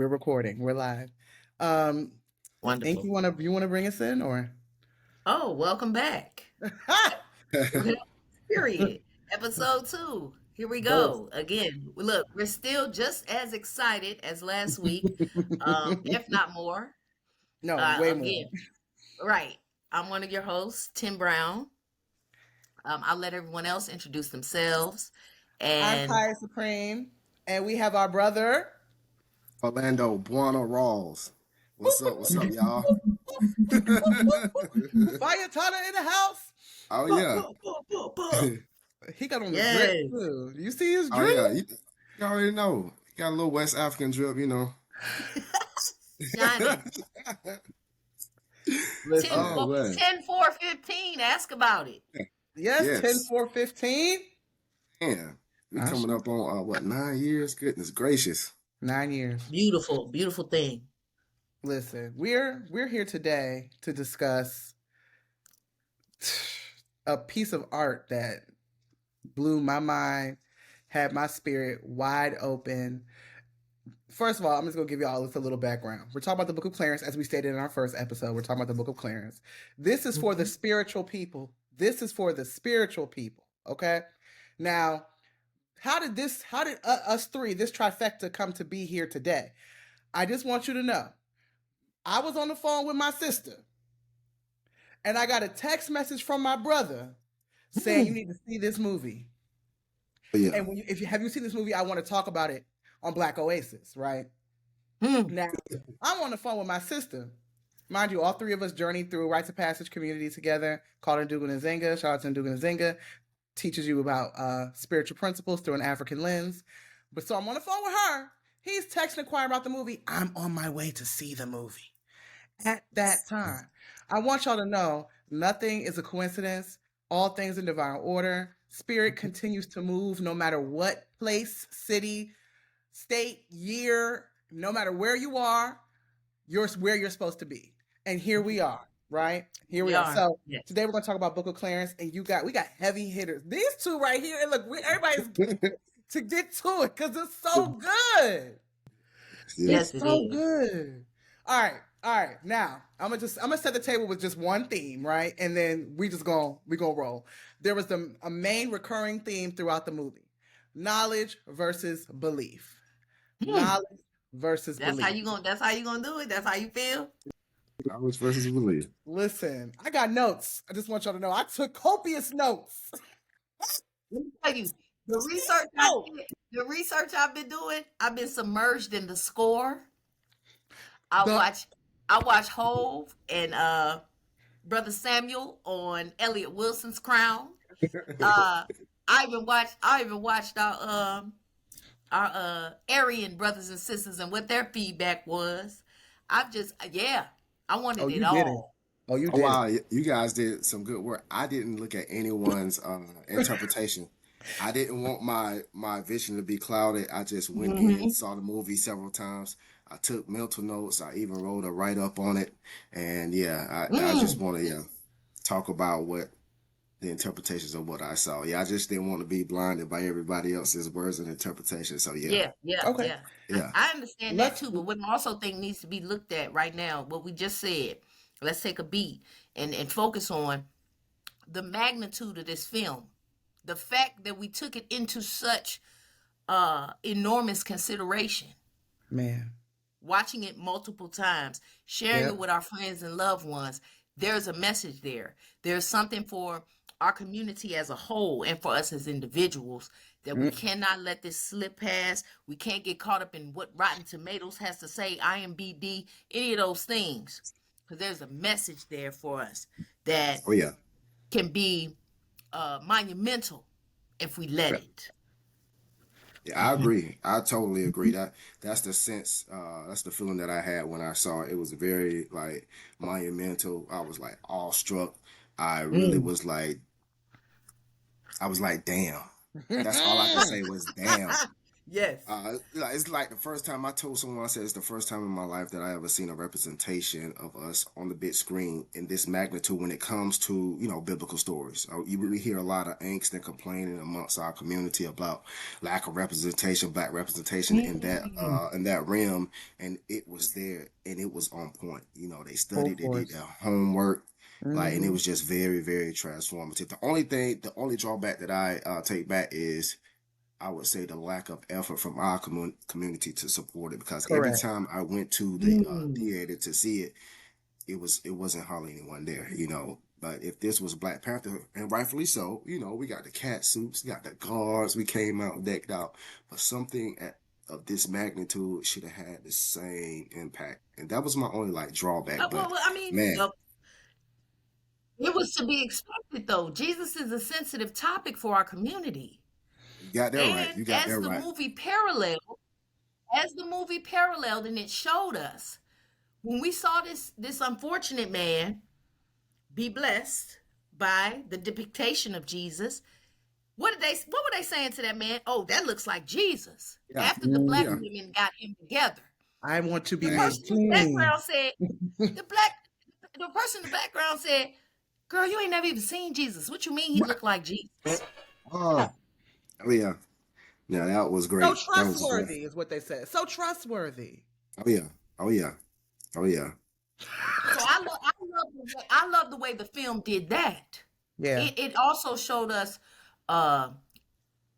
We're recording. We're live. Um, Ink, Wonderful. you wanna bring us in or? Oh, welcome back. Period. Episode 2. Here we Dope. go. Again, look, we're still just as excited as last week, if not more. No, way more. Again, right. I'm one of your hosts, Tim Brown. I'll let everyone else introduce themselves. I'm And Kai Supreme, and we have our brother. Orlando Bwana Rawls. What's up? What's up, y'all? Fire Tana in the house. Oh yeah. He got on the drip yes. too. You see his Oh drip? yeah. You already know. He got a little West African drip, you know. Shining. Listen. 10, Oh man. 10 4 15. Ask about it. Yes, Yes. 10-4-15. Yeah. We Ah, coming up on what, 9 years? Goodness gracious. 9 years. Beautiful, beautiful thing. Listen, we're here today to discuss a piece of art that blew my mind, had my spirit wide open. First of all, I'm just going to give you all a little background. We're talking about the Book of Clarence, as we stated in our first episode. We're talking about the Book of Clarence. This is for the spiritual people. This is for the spiritual people, okay? Now, how did us three, this trifecta, come to be here today? I just want you to know, I was on the phone with my sister, and I got a text message from my brother saying you need to see this movie. Yeah. And have you seen this movie? I want to talk about it on Black Oasis, right? Now, I'm on the phone with my sister. Mind you, all three of us journeyed through Rites of Passage community together, called Ndugu Nzinga. Shout out to Ndugu Nzinga. Teaches you about spiritual principles through an African lens. But so I'm on the phone with her. He's texting inquiring about the movie. I'm on my way to see the movie. At that time, I want y'all to know nothing is a coincidence. All things in divine order. Spirit continues to move no matter what place, city, state, year, no matter where you are, you're where you're supposed to be. And here we are, right? Here we are. So today we're going to talk about Book of Clarence, and we got heavy hitters. These two right here, and look, everybody's to get to it because it's so good. Yes, it's so good. All right. Now I'm gonna set the table with just one theme, right? And then we gonna roll. There was a main recurring theme throughout the movie: knowledge versus belief. Knowledge versus belief. That's how you gonna do it. That's how you feel. Knowledge versus belief. Listen, I got notes. I just want y'all to know I took copious notes. Let me tell you, the research I've been doing, I've been submerged in the score. I watch Hove and Brother Samuel on Elliot Wilson's Crown. I even watched our Aryan brothers and sisters and what their feedback was. I wanted it all. Oh, you did. Wow, you guys did some good work. I didn't look at anyone's interpretation. I didn't want my vision to be clouded. I just went in, saw the movie several times. I took mental notes. I even wrote a write-up on it. And I just want to talk about what the interpretations of what I saw. I just didn't want to be blinded by everybody else's words and interpretations. So Okay. I understand that too, but what I also think needs to be looked at right now, what we just said, let's take a beat and focus on the magnitude of this film. The fact that we took it into such enormous consideration. Man. Watching it multiple times, sharing it with our friends and loved ones. There's a message there. There's something for our community as a whole and for us as individuals that we cannot let this slip past. We can't get caught up in what Rotten Tomatoes has to say, IMDb, any of those things. Because there's a message there for us that can be monumental if we let it. Yeah, I agree. I totally agree. That's the sense, that's the feeling that I had when I saw it. It was very monumental. I was awestruck. I really was I was damn. That's all I could say was damn. Yes. It's like the first time I told someone, I said it's the first time in my life that I ever seen a representation of us on the big screen in this magnitude when it comes to, biblical stories. We hear a lot of angst and complaining amongst our community about lack of representation, black representation in that realm, and it was there and it was on point. They Full studied, they did force. their homework. And it Mhm. was just very, very transformative. The only drawback that I take back is I would say the lack of effort from our community to support it, because every Correct. time I went to the Mm. theater to see it, it wasn't hardly anyone there. But if this was Black Panther, and rightfully so, we got the cat suits, we got the guards, we came out decked out, but something of this magnitude should have had the same impact, and that was my only like drawback. But I mean, man, it was to be expected, though. Jesus is a sensitive topic for our community. you got that right. And You got that right. as the movie paralleled, and it showed us when we saw this unfortunate man be blessed by the depiction of Jesus. What were they saying to that man? Oh, that looks like Jesus. Yeah, After the black yeah, Mhm. women got him together, I want to be the made person in the clean. background said, the person in the background said, "Girl, you ain't never even seen Jesus. What you mean he looked like Jesus?" oh, oh yeah. Yeah, that was So great. That was great. trustworthy is what they said. So trustworthy. Oh yeah. Oh yeah. Oh yeah. So I love the way the film did that. Yeah. It also showed us uh,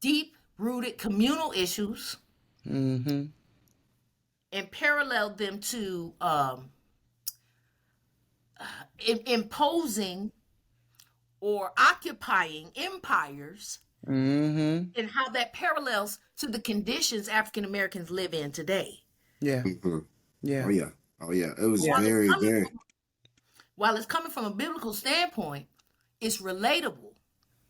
deep rooted communal issues Mm-hmm. and paralleled them to imposing or occupying empires, Mm-hmm. and how that parallels to the conditions African Americans live in today. Yeah. Hmm. Yeah. Oh yeah. Oh yeah. It was Yeah. While it's very, coming very. from while it's coming from a biblical standpoint, it's relatable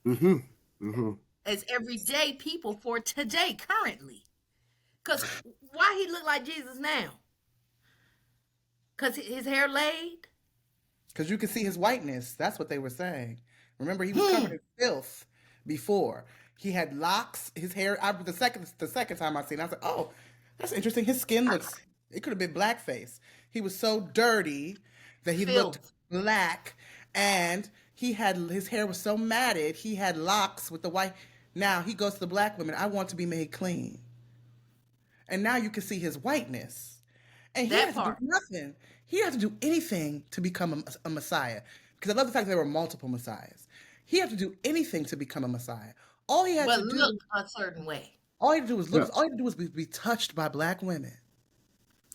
Mm-hmm. Mm-hmm. as everyday people for today, currently. Because why he look like Jesus now? Because his hair laid? Because you could see his whiteness. That's what they were saying. Remember, he was covered Hmm. in filth before. He had locks. His hair. The second time I seen it, I was like, oh, that's interesting. His skin looks. It could have been blackface. He was so dirty that he looked Filth. black, and his hair was so matted. He had locks with the white. Now he goes to the black women. I want to be made clean, and now you can see his whiteness. And he That didn't have to do part. nothing. He didn't have to do anything to become a Messiah. Because I love the fact that there were multiple Messiahs. He didn't have to do anything to become a Messiah. All he had But to look do, a certain way. all he had to do was look. Yeah. All he had to do was be touched by black women.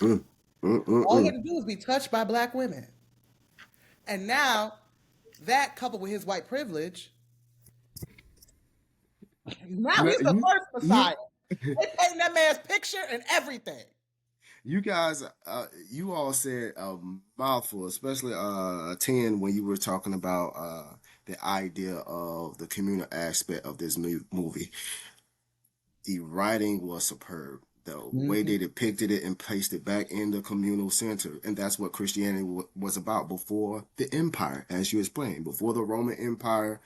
Mm. Mm. Mm. All he Mm. had to do was be touched by black women. And now, that coupled with his white privilege, now Man, he's the first you, Messiah. They painting that man's picture and everything. you guys, you all said a mouthful, especially 10 when you were talking about the idea of the communal aspect of this movie. The writing was superb. The way Mm-hmm. they depicted it and placed it back in the communal center. And that's what Christianity was about before the empire, as you explained. Before the Roman Empire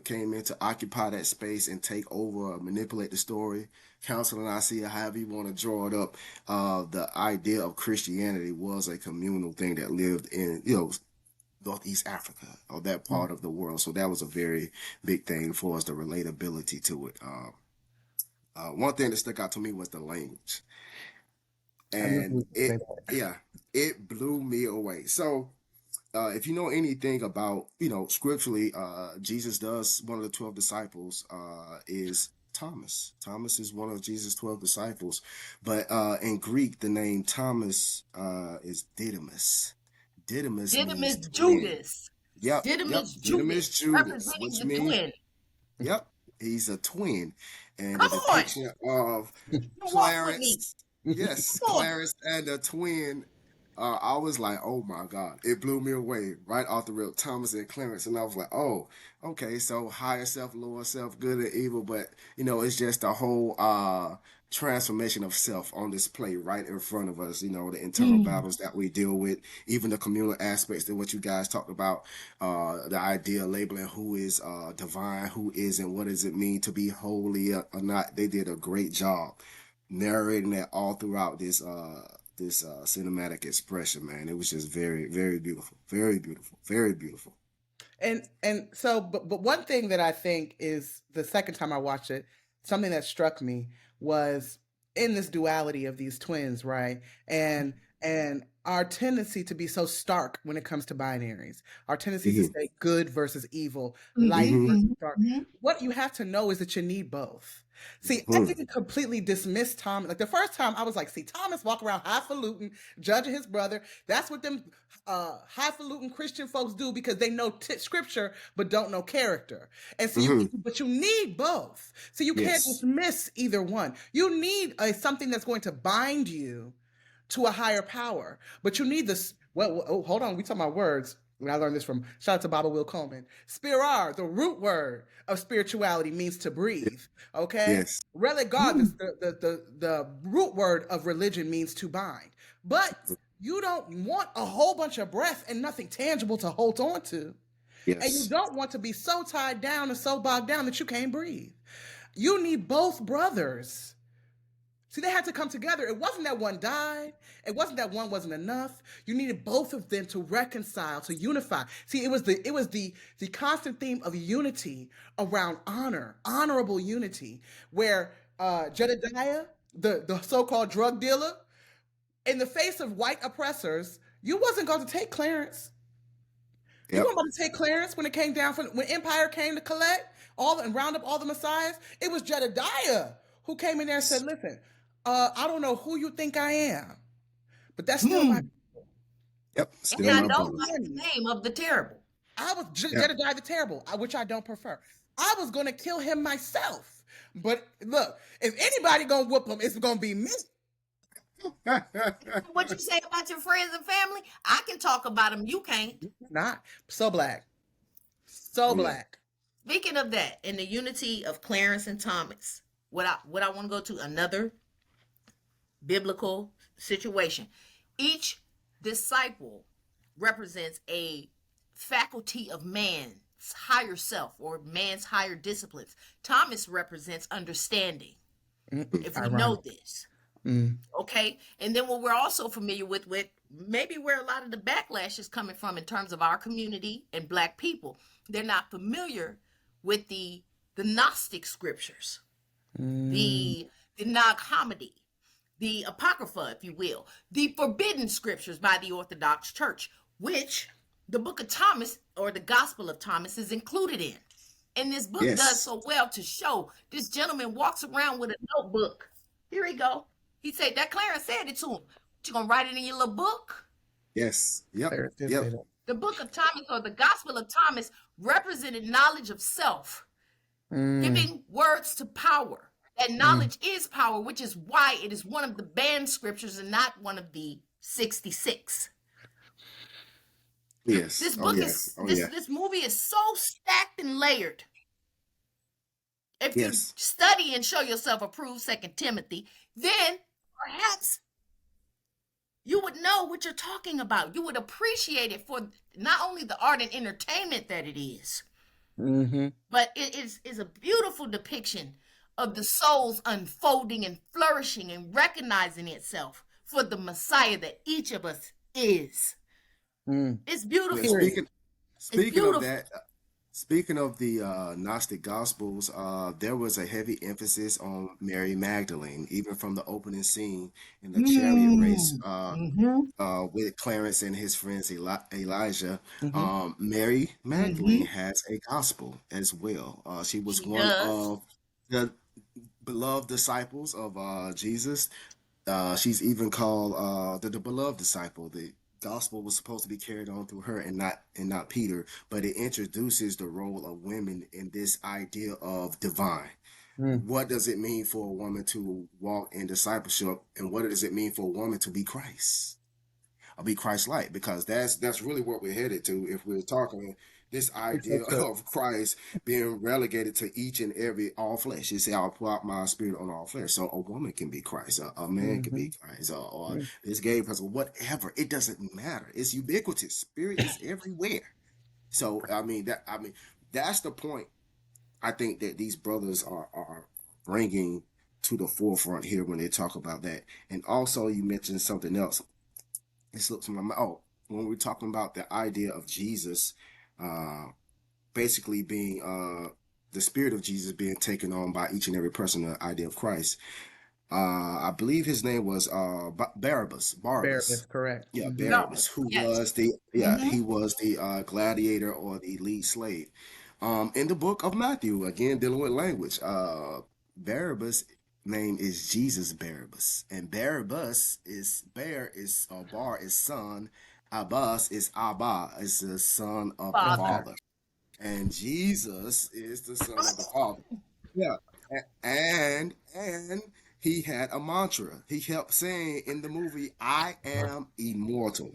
came in to occupy that space and take over, manipulate the story. Council and Nicaea, however you want to draw it up, the idea of Christianity was a communal thing that lived in, Northeast Africa or that part of the world. So that was a very big thing for us, the relatability to it. One thing that stuck out to me was the language, I knew he and was going to say that. yeah, it blew me away. So, if you know anything about, scripturally, Jesus does one of the 12 disciples is Thomas. Thomas is one of Jesus' 12 disciples, but in Greek, the name Thomas is Didymus. Didymus means Didymus twin. Judas. Yep, yep. Didymus Didymus Judas. Judas, Representing which the means twin. yep, he's a twin. And the Come on. depiction of You walk with me. Clarence, yes, Come on. Clarence and the twin, I was like, oh my God, it blew me away right off the rip. Thomas and Clarence, and I was like, oh, okay, so higher self, lower self, good and evil, but it's just a whole transformation of self on display right in front of us. The internal Mm. battles that we deal with, even the communal aspects that what you guys talked about, the idea of labeling who is divine, who isn't, what does it mean to be holy or not. They did a great job. narrating that all throughout this cinematic expression, man. It was just very, very beautiful. Very beautiful. Very beautiful. And so, but one thing that I think is the second time I watched it, something that struck me was in this duality of these twins, right? And our tendency to be so stark when it comes to binaries, our tendency to say good versus evil, light versus dark. What you have to know is that you need both. See, I didn't completely dismiss Thomas. Like the first time, I was like, see, Thomas walk around highfalutin, judging his brother. That's what them highfalutin Christian folks do because they know scripture but don't know character. And so, but you need both. So you can't dismiss either one. You need something that's going to bind you to a higher power, but you need this. Well, oh, hold on, we talking about words. When I learned this from, shout out to Baba Will Coleman. Spirar, the root word of spirituality, means to breathe. Okay. Yes. Relegard, the root word of religion means to bind. But you don't want a whole bunch of breath and nothing tangible to hold on to. Yes. And you don't want to be so tied down and so bogged down that you can't breathe. You need both brothers. See, they had to come together. It wasn't that one died. It wasn't that one wasn't enough. You needed both of them to reconcile, to unify. See, it was the constant theme of unity around honor, honorable unity, where Jedediah, the so-called drug dealer, in the face of white oppressors, you wasn't going to take Clarence. You weren't going to take Clarence when it came down when Empire came to collect and round up all the messiahs. It was Jedediah who came in there and said, listen, I don't know who you think I am, but that's still my people. Yep. Still and I know the name of the terrible. I was Jedediah the Terrible, which I don't prefer. I was going to kill him myself. But look, if anybody going to whoop him, it's going to be me. What you say about your friends and family? I can talk about them. You can't. Not. So black. So black. Speaking of that, in the unity of Clarence and Thomas, what I want to go to another biblical situation. Each disciple represents a faculty of man's higher self or man's higher disciplines. Thomas represents understanding. If we know this. Okay. And then what we're also familiar with maybe where a lot of the backlash is coming from in terms of our community and black people, they're not familiar with the Gnostic scriptures, the Nag Hammadi, the Apocrypha, if you will, the forbidden scriptures by the Orthodox Church, which the Book of Thomas or the Gospel of Thomas is included in. And this book does so well to show this gentleman walks around with a notebook. Here he go. He said that Clarence said it to him. You gonna write it in your little book? Yes. Yep. The Book of Thomas or the Gospel of Thomas represented knowledge of self, giving words to power. That knowledge is power, which is why it is one of the banned scriptures and not one of the 66. Yes. This book this movie is so stacked and layered. If you study and show yourself approved 2 Timothy, then perhaps you would know what you're talking about. You would appreciate it for not only the art and entertainment that it is, but it is a beautiful depiction of the soul's unfolding and flourishing and recognizing itself for the Messiah that each of us is. It's beautiful. Speaking of the Gnostic Gospels, there was a heavy emphasis on Mary Magdalene, even from the opening scene in the chariot race with Clarence and his friends Elijah. Mary Magdalene has a gospel as well. She was one of the beloved disciples of Jesus. She's even called the beloved disciple. The gospel was supposed to be carried on through her and not Peter, but it introduces the role of women in this idea of divine. What does it mean for a woman to walk in discipleship, and what does it mean for a woman to be Christ? Or be Christ-like? Because that's really what we're headed to if we're talking this idea of Christ being relegated to each and every all flesh. You say, I'll pour out my spirit on all flesh. So a woman can be Christ, a man can be Christ, or this gay person, whatever. It doesn't matter. It's ubiquitous. Spirit is everywhere. So that's the point. I think that these brothers are bringing to the forefront here when they talk about that. And also, you mentioned something else. It slips my mind. Oh, when we're talking about the idea of Jesus, uh, basically being the spirit of Jesus being taken on by each and every person, the idea of Christ. I believe his name was Barabbas. Barabbas, Barabbas. correct. Yeah, No, Barabbas, who yes. was the Mm-hmm. he was the gladiator or the lead slave. In the book of Matthew, again dealing with language, Barabbas name is Jesus Barabbas, and Barabbas is Bear is Bar is son, Abbas is Abba is the son of the Father. Father, and Jesus is the son of the Father. Yeah, and he had a mantra. He kept saying in the movie, "I am immortal."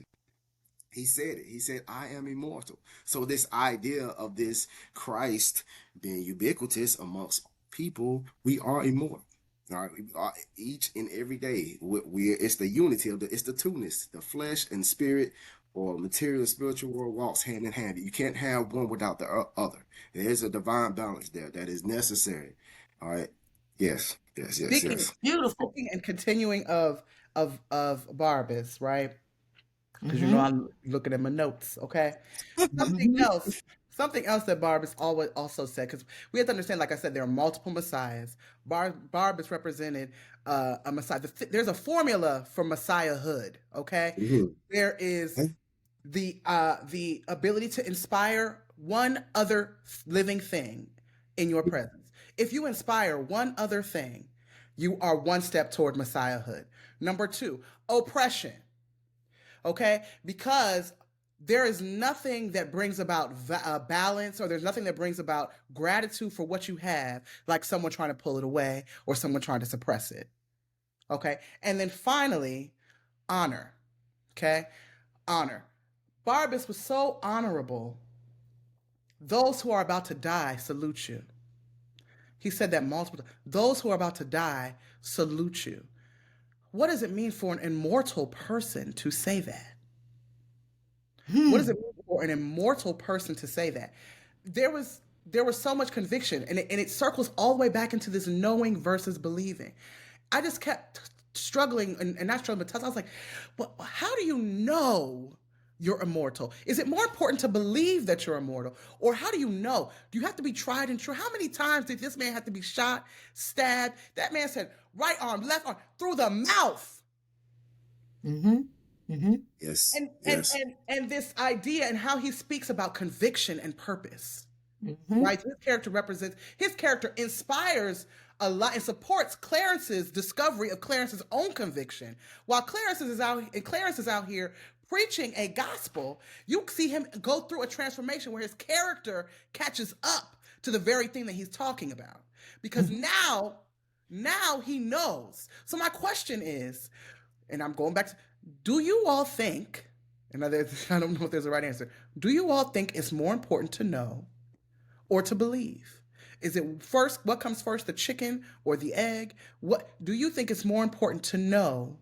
He said it. He said, "I am immortal." So this idea of this Christ being ubiquitous amongst people, we are immortal. All right, we are each and every day. It's the unity of it's the two-ness, the flesh and spirit, or material and spiritual world walks hand in hand. You can't have one without the other. There is a divine balance there that is necessary. All right. Yes. Yes. Yes. Speaking, Yes. Beautiful. speaking and continuing of Barabbas, right? Because Mm-hmm. I'm looking at my notes. Okay, something Mm-hmm. else. Something else that Barabbas always also said, because we have to understand, like I said, there are multiple messiahs. Barabbas represented a messiah. There's a formula for messiahhood. Okay, Mhm. there is the ability to inspire one other living thing in your presence. If you inspire one other thing, you are one step toward messiahhood. Number two, oppression. Okay, because there is nothing that brings about balance, or there's nothing that brings about gratitude for what you have like someone trying to pull it away or someone trying to suppress it. Okay, and then finally, honor. Okay, honor. Barabbas was so honorable. Those who are about to die salute you. He said that multiple times. Those who are about to die salute you. What does it mean for an immortal person to say that? What does Hmm. it mean for an immortal person to say that? There was there was so much conviction, and it circles all the way back into this knowing versus believing. I just kept struggling, and not struggling, but I was like, well, how do you know you're immortal? Is it more important to believe that you're immortal? Or how do you know? Do you have to be tried and true? How many times did this man have to be shot, stabbed? That man said, right arm, left arm, through the mouth. Mm-hmm. Mm-hmm. Yes. Yes. And this idea and how he speaks about conviction and purpose. Mm-hmm. Right? His character inspires a lot and supports Clarence's discovery of Clarence's own conviction. While Clarence is out here preaching a gospel, you see him go through a transformation where his character catches up to the very thing that he's talking about. Because now he knows. So my question is, and I'm going back to, do you all think, and I don't know if there's a right answer, do you all think it's more important to know or to believe? Is it first, what comes first, the chicken or the egg? What do you think is more important to know,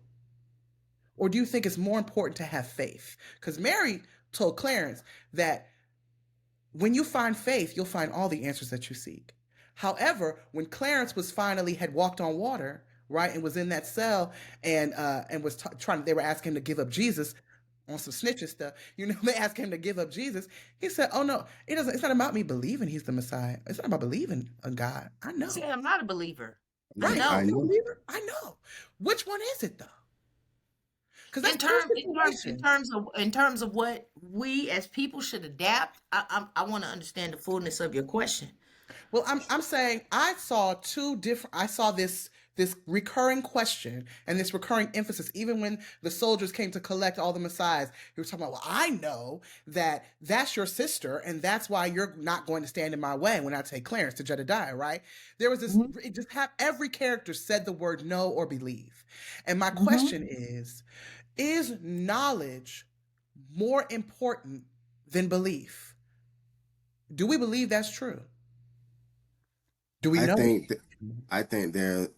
or do you think it's more important to have faith? Because Mary told Clarence that when you find faith, you'll find all the answers that you seek. However, when Clarence was finally had walked on water, right, and was in that cell, and was trying, they were asking him to give up Jesus on some snitches stuff. They asked him to give up Jesus. He said, "Oh no, it doesn't. It's not about me believing he's the Messiah. It's not about believing a God. I He said, know, I'm not a believer. I right? I know. I'm a know. believer. I know. Which one is it though? Because In that's two term in term in situations." terms of in terms of what we as people should adapt, I want to understand the fullness of your question. Well, I'm saying I saw two different. I saw this recurring question and this recurring emphasis, even when the soldiers came to collect all the messiahs. He was talking about, well, I know that that's your sister, and that's why you're not going to stand in my way when I take Clarence to Jedediah, right? There was this. Mm-hmm. It just have every character said the word know or believe, and my Mm-hmm. question is knowledge more important than belief? Do we believe that's true? Do we I know? think th- I think there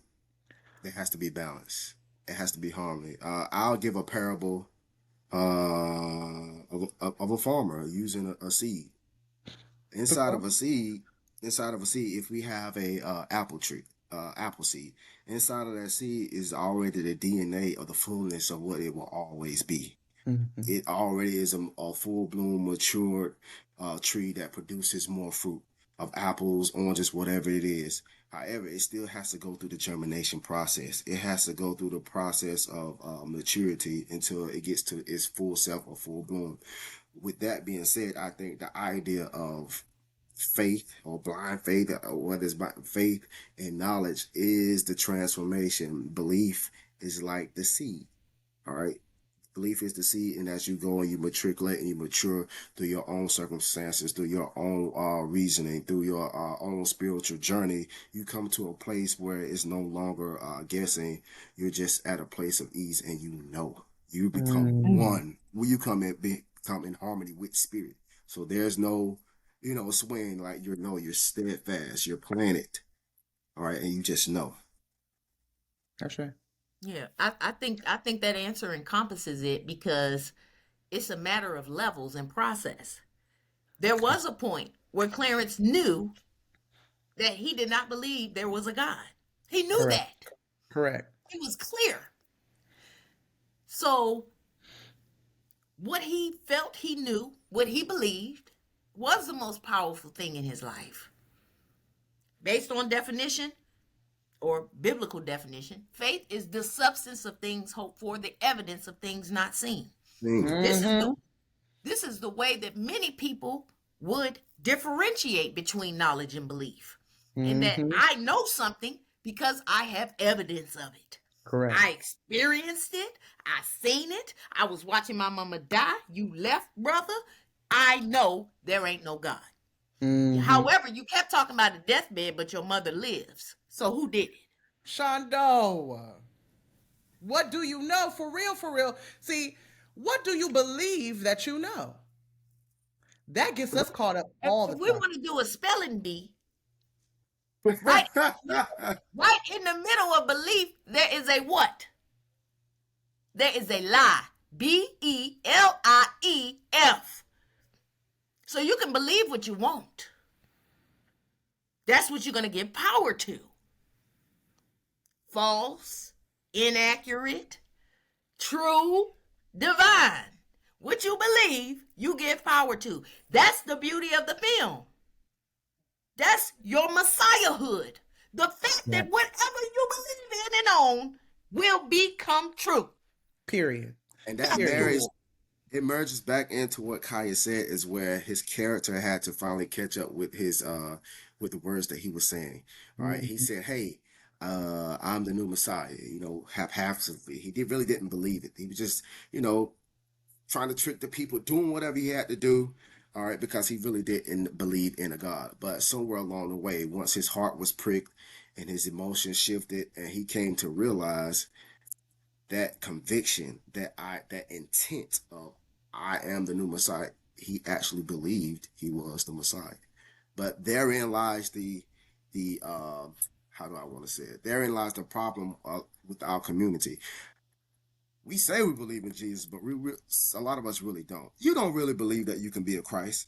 has to be balance. It has to be harmony. I'll give a parable of a farmer using a seed. The Inside of a seed, inside of a seed, if we have a apple tree, apple seed. Inside of that seed is already the DNA of the fullness of what it will always be. Mm-hmm. It already is a full bloom, matured tree that produces more fruit of apples, oranges, whatever it is. However, it still has to go through the germination process. It has to go through the process of maturity until it gets to its full self or full bloom. With that being said, I think the idea of faith or blind faith, or whether it's by faith and knowledge, is the transformation. Belief is like the seed. All right. Belief is the seed, and as you go and you matriculate and you mature through your own circumstances, through your own reasoning, through your own spiritual journey, you come to a place where it's no longer guessing. You're just at a place of ease, and you become one. When you become in harmony with spirit. So there's no, swaying, like you're steadfast, you're planted, all right, and you just know. That's right. Yeah, I think that answer encompasses it because it's a matter of levels and process. There was a point where Clarence knew that he did not believe there was a God. He knew Correct. that. Correct. It was clear. So what he felt he knew, what he believed, was the most powerful thing in his life. Based on definition, or biblical definition, faith is the substance of things hoped for, the evidence of things not seen. Mm-hmm. This is the way that many people would differentiate between knowledge and belief. In that I know something because I have evidence of it. Correct. I experienced it. I seen it. I was watching my mama die. You left, brother. I know there ain't no God. However, you kept talking about a deathbed, but your mother lives. So who did it? Shondo, what do you know? For real, for real. See, what do you believe that you know? That gets us caught up all the If time. we want to do a spelling bee, right in the middle of belief, there is a what? There is a lie. BELIEF. So you can believe what you want. That's what you're going to give power to. False, inaccurate, true, divine. What you believe, you give power to. That's the beauty of the film. That's your messiahhood. The fact that whatever you believe in and own will become true. Period. And that it merges back into what Kaya said, is where his character had to finally catch up with his with the words that he was saying. All right. He said, hey, I'm the new Messiah, haphazardly. He really didn't believe it. He was just, trying to trick the people, doing whatever he had to do, all right, because he really didn't believe in a God. But somewhere along the way, once his heart was pricked and his emotions shifted, and he came to realize that conviction, that intent of I am the new Messiah, he actually believed he was the Messiah. But therein lies the how do I want to say it? Therein lies the problem with our community. We say we believe in Jesus, but a lot of us really don't. You don't really believe that you can be a Christ.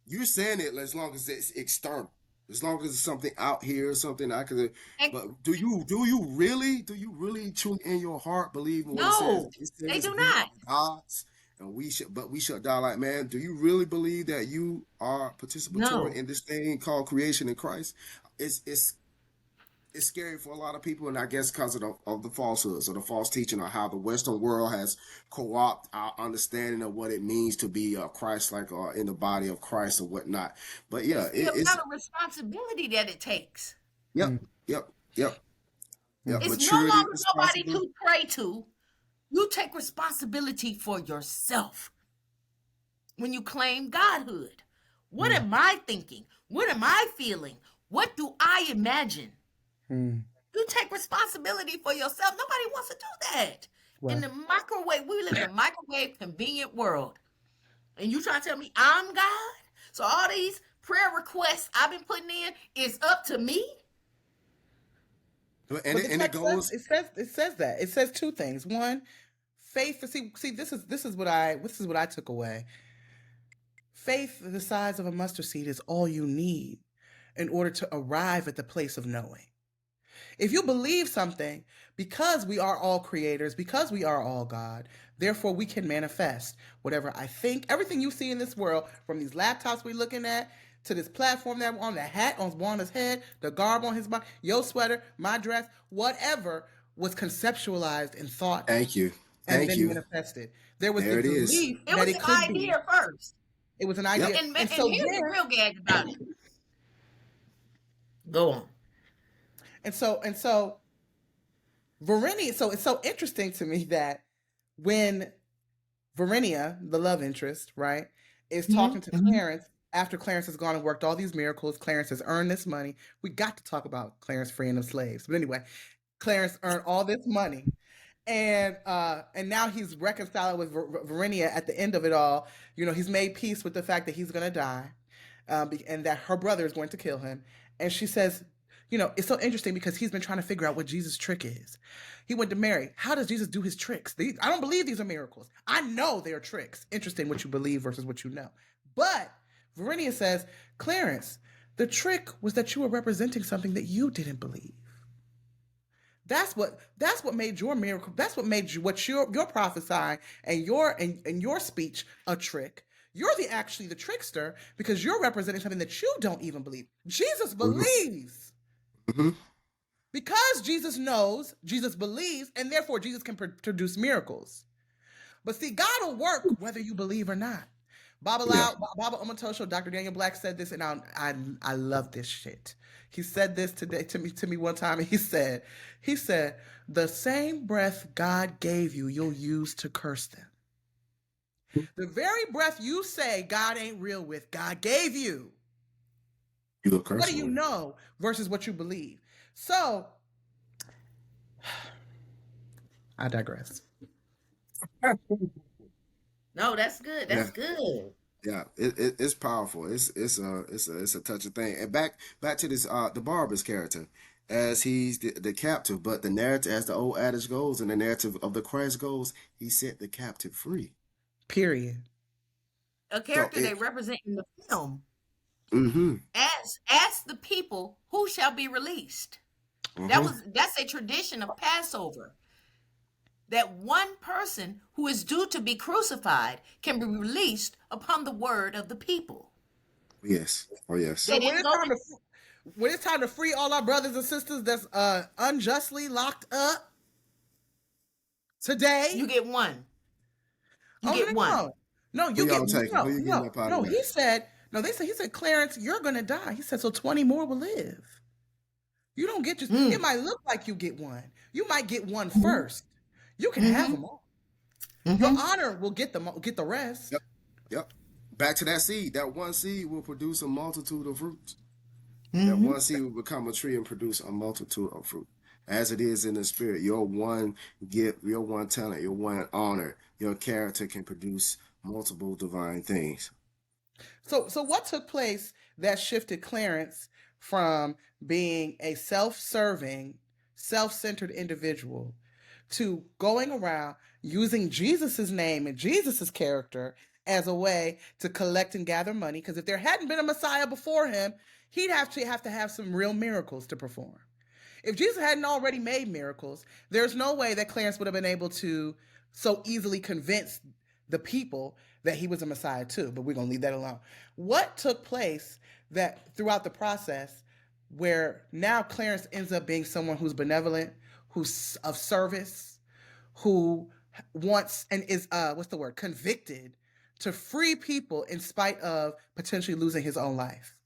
You're saying it as long as it's external, as long as it's something out here, something I could. But do you really truly in your heart believe in what No, it says? they do we not. are gods, and we should die like man. Do you really believe that you are participatory in this thing called creation in Christ? It's scary for a lot of people, and I guess because of the falsehoods or the false teaching, or how the Western world has co-opted our understanding of what it means to be a Christ-like or in the body of Christ or whatnot. But yeah, it's the amount of responsibility that it takes. Yep. It's Maturity, no longer nobody to pray to. You take responsibility for yourself when you claim godhood. What am I thinking? What am I feeling? What do I imagine? You take responsibility for yourself. Nobody wants to do that. Wow. In the microwave, we live in a microwave convenient world. And you trying to tell me I'm God? So all these prayer requests I've been putting in is up to me? And it goes. It says that. It says two things. One, faith. See, this is what I took away. Faith the size of a mustard seed is all you need in order to arrive at the place of knowing. If you believe something, because we are all creators, because we are all God, therefore we can manifest whatever I think. Everything you see in this world, from these laptops we're looking at, to this platform that we're on, the hat on Wanda's head, the garb on his body, your sweater, my dress, whatever was conceptualized in thought Thank you. and Thank then you. manifested. There was the There it is. belief It that was it an could be. idea first. It was an Yep. idea. And And and so here's the then, real gag about it. Go on. and so Verenia, so it's so interesting to me that when Verenia, the love interest, right, is talking to Clarence after Clarence has gone and worked all these miracles. Clarence has earned this money. We got to talk about Clarence freeing them slaves. But anyway, Clarence earned all this money. And now he's reconciling with Verenia at the end of it all. He's made peace with the fact that he's gonna die, and that her brother is going to kill him. And she says, it's so interesting because he's been trying to figure out what Jesus' trick is. He went to Mary. How does Jesus do his tricks? I don't believe these are miracles. I know they are tricks. Interesting what you believe versus what you know. But Verenia says, Clarence, the trick was that you were representing something that you didn't believe. That's what made your miracle. That's what made you what you're prophesying and your speech a trick. You're actually the trickster because you're representing something that you don't even believe. Jesus believes. Mm-hmm. Because Jesus knows, Jesus believes, and therefore Jesus can produce miracles. But see, God will work whether you believe or not. Baba Omatosho, Dr. Daniel Black said this, and I love this shit. He said this today to me one time, and he said, the same breath God gave you, you'll use to curse them. The very breath you say God ain't real with, God gave you. What do you know versus what you believe? So, I digress. No, that's good. That's good. Yeah, it's powerful. It's a touching thing. And back to this the barber's character, as he's the captive, but the narrative, as the old adage goes, and the narrative of the Christ goes, he set the captive free. Period. A character they represent in the film. Mm-hmm. As the people who shall be released. Mm-hmm. That's a tradition of Passover. That one person who is due to be crucified can be released upon the word of the people. Yes. Oh, yes. So when it's time to free all our brothers and sisters that's unjustly locked up today, you get one. You get no, one. No, you get no. He said Clarence, you're gonna die. He said so 20 more will live. You don't get it might look like you get one. You might get one first. You can have them all. Your honor will get the rest. Yep. Back to that seed. That one seed will produce a multitude of fruits. That one seed will become a tree and produce a multitude of fruit. As it is in the spirit, your one gift, your one talent, your one honor, your character can produce multiple divine things. So what took place that shifted Clarence from being a self-serving, self-centered individual to going around using Jesus's name and Jesus's character as a way to collect and gather money? Because if there hadn't been a Messiah before him, he'd have to have some real miracles to perform. If Jesus hadn't already made miracles, there's no way that Clarence would have been able to so easily convince the people that he was a Messiah too. But we're going to leave that alone. What took place that throughout the process where now Clarence ends up being someone who's benevolent, who's of service, who wants and is convicted to free people in spite of potentially losing his own life?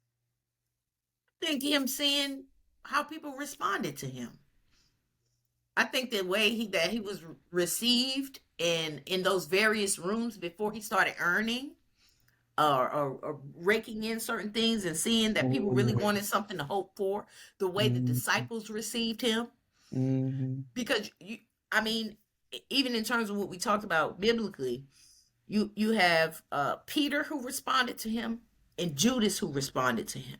I think him seeing how people responded to him. I think the way that he was received in those various rooms before he started earning or raking in certain things and seeing that people really wanted something to hope for, the way the disciples received him. Because even in terms of what we talked about biblically, you have Peter who responded to him and Judas who responded to him.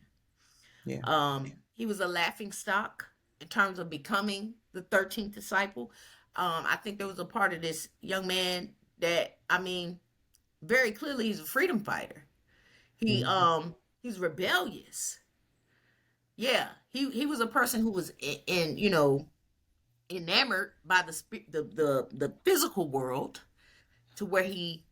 Yeah. He was a laughing stock in terms of becoming the 13th disciple. I think there was a part of this young man that, very clearly he's a freedom fighter. He's rebellious. Yeah, he was a person who was in enamored by the physical world, to where he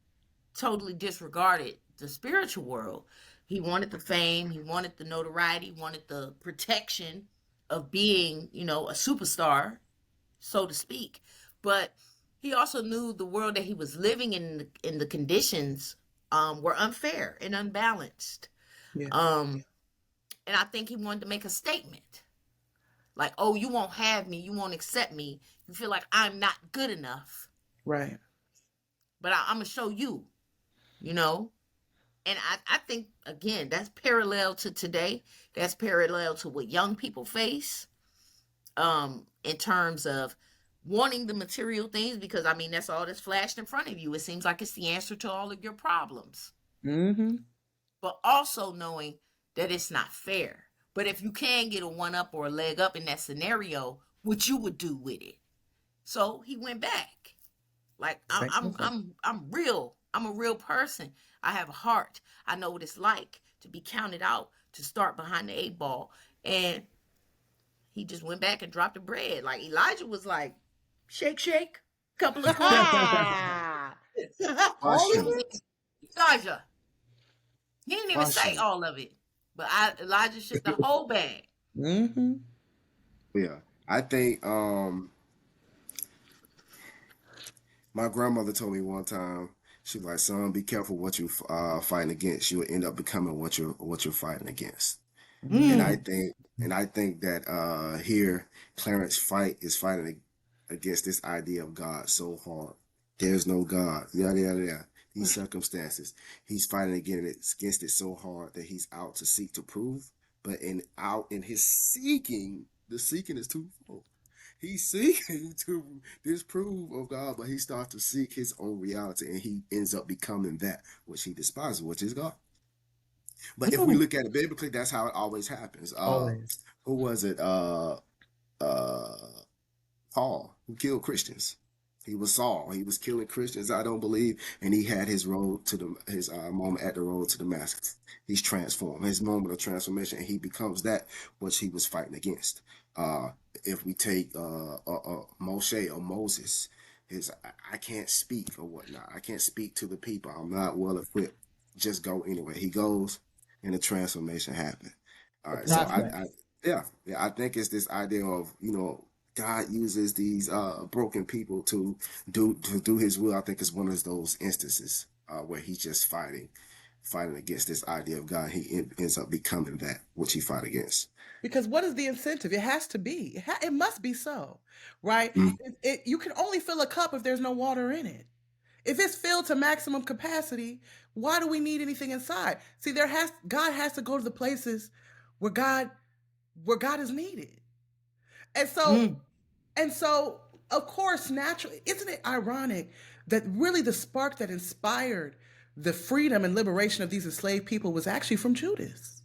totally disregarded the spiritual world. He wanted the fame, he wanted the notoriety, he wanted the protection of being, a superstar, so to speak. But he also knew the world that he was living in the conditions were unfair and unbalanced. Yeah. And I think he wanted to make a statement. Like, oh, you won't have me, you won't accept me. You feel like I'm not good enough. Right. But I'm gonna show you, you know. And I think, again, that's parallel to today. That's parallel to what young people face, in terms of wanting the material things, because I mean that's all that's flashed in front of you. It seems like it's the answer to all of your problems. Mm-hmm. But also knowing that it's not fair. But if you can get a one up or a leg up in that scenario, what you would do with it. So he went back. Like, I'm real. I'm a real person. I have a heart. I know what it's like to be counted out, to start behind the 8 ball. And he just went back and dropped the bread. Like, Elijah was like, shake, shake, couple of coins. All of Question. it? Elijah. He didn't even say Question. all of it. But Elijah shook the whole bag. Mm-hmm. Yeah, I think my grandmother told me one time, she was like, "Son, be careful what you fighting against. You will end up becoming what you're fighting against." And I Mm. think that here Clarence is fighting against this idea of God so hard. There's no God. Yada yada yada. These circumstances, he's fighting against it so hard that he's out to seek to prove. But in his seeking, the seeking is twofold. He's seeking to disprove of God, but he starts to seek his own reality, and he ends up becoming that which he despises, which is God. But if we Mm. look at it biblically, that's how it always happens. Always. Who was it? Uh, Paul, who killed Christians. He was Saul. He was killing Christians, I don't believe, and he had his road to his moment at the road to Damascus. He's transformed, his moment of transformation, and he becomes that which he was fighting against. Uh, if we take Moshe or Moses, I can't speak or whatnot. I can't speak to the people. I'm not well equipped. Just go anyway. He goes, and the transformation happened. All The right, so process. yeah, I think it's this idea of God uses these broken people to do His will. I think it's one of those instances where he's just fighting against this idea of God. He ends up becoming that which he fought against. Because what is the incentive? It has to be. It must be so, right? Mm. You can only fill a cup if there's no water in it. If it's filled to maximum capacity, why do we need anything inside? See, God has to go to the places where God is needed. And so of course, naturally, isn't it ironic that really the spark that inspired the freedom and liberation of these enslaved people was actually from Judas?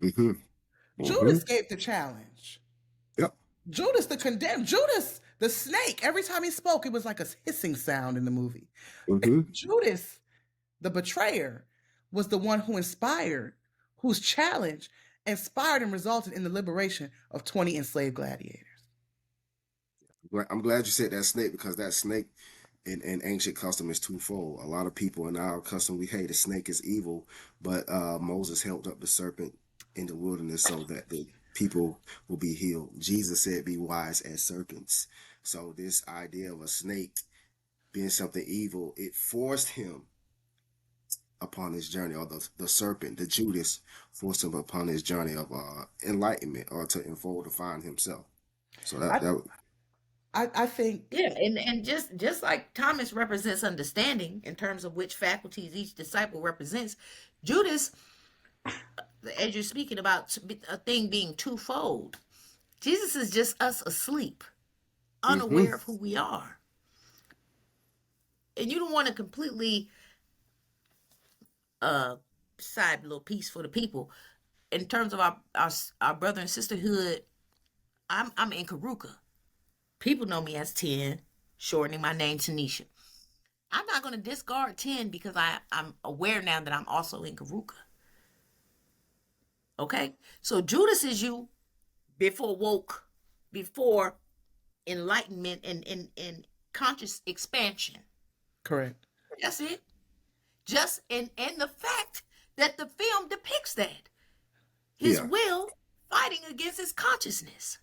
Mm-hmm. Mm-hmm. Judas gave the challenge. Yep. Judas the condemned. Judas the snake. Every time he spoke, it was like a hissing sound in the movie. Mm-hmm. Judas the betrayer was the one whose challenge inspired and resulted in the liberation of 20 enslaved gladiators. I'm glad you said that snake, because that snake in ancient custom is twofold. A lot of people in our custom, we hate the snake is evil, but Moses held up the serpent in the wilderness so that the people will be healed. Jesus said, "Be wise as serpents." So this idea of a snake being something evil, it forced him upon his journey, or the serpent, the Judas, forced him upon his journey of enlightenment, or to unfold to find himself. So I think. Yeah, and just like Thomas represents understanding in terms of which faculties each disciple represents, Judas, as you're speaking about a thing being twofold, Jesus is just us asleep, Mm-hmm. unaware of who we are. And you don't want to completely side little piece for the people. In terms of our brother and sisterhood, I'm in Karuka. People know me as 10, shortening my name to Nisha. I'm not going to discard 10 because I'm aware now that I'm also in Karuka. Okay? So Judas is you before woke, before enlightenment and conscious expansion. Correct. That's it. Just and the fact that the film depicts that. His will fighting against his consciousness.